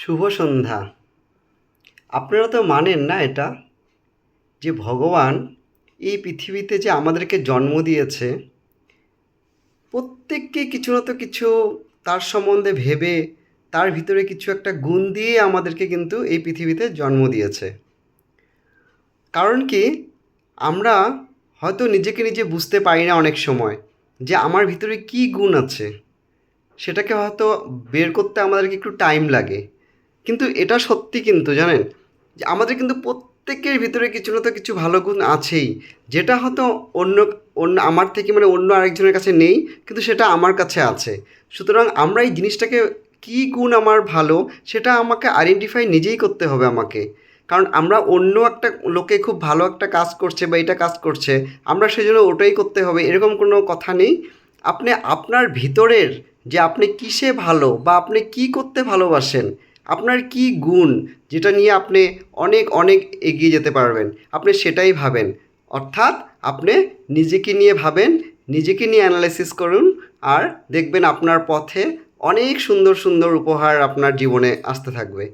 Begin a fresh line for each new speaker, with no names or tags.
শুভ সন্ধ্যা। আপনারা তো মানেন না এটা, যে ভগবান এই পৃথিবীতে যে আমাদেরকে জন্ম দিয়েছে, প্রত্যেককে কিছু না তো কিছু তার সম্বন্ধে ভেবে তার ভিতরে কিছু একটা গুণ দিয়ে আমাদেরকে কিন্তু এই পৃথিবীতে জন্ম দিয়েছে। কারণ কি, আমরা হয়তো নিজেকে নিজে বুঝতে পারি না অনেক সময় যে আমার ভিতরে কী গুণ আছে, সেটাকে হয়তো বের করতে আমাদেরকে একটু টাইম লাগে। কিন্তু এটা সত্যি, কিন্তু জানেন যে আমাদের কিন্তু প্রত্যেকের ভিতরে কিছু না তো কিছু ভালো গুণ আছেই, যেটা হয়তো অন্য অন্য আমার থেকে মানে অন্য আরেকজনের কাছে নেই, কিন্তু সেটা আমার কাছে আছে। সুতরাং আমরা এই জিনিসটাকে, কী গুণ আমার ভালো, সেটা আমাকে আইডেন্টিফাই নিজেই করতে হবে আমাকে। কারণ আমরা অন্য একটা লোকে খুব ভালো একটা কাজ করছে বা এটা কাজ করছে, আমরা সেজন্য ওটাই করতে হবে এরকম কোনো কথা নেই। আপনি আপনার ভিতরের, যে আপনি কিসে ভালো বা আপনি কী করতে ভালোবাসেন, আপনার কী গুণ, যেটা নিয়ে আপনি অনেক অনেক এগিয়ে যেতে পারবেন, আপনি সেটাই ভাবেন। অর্থাৎ আপনি নিজেকে নিয়ে ভাবেন, নিজেকে নিয়ে অ্যানালাইসিস করুন, আর দেখবেন আপনার পথে অনেক সুন্দর সুন্দর উপহার আপনার জীবনে আসতে থাকবে।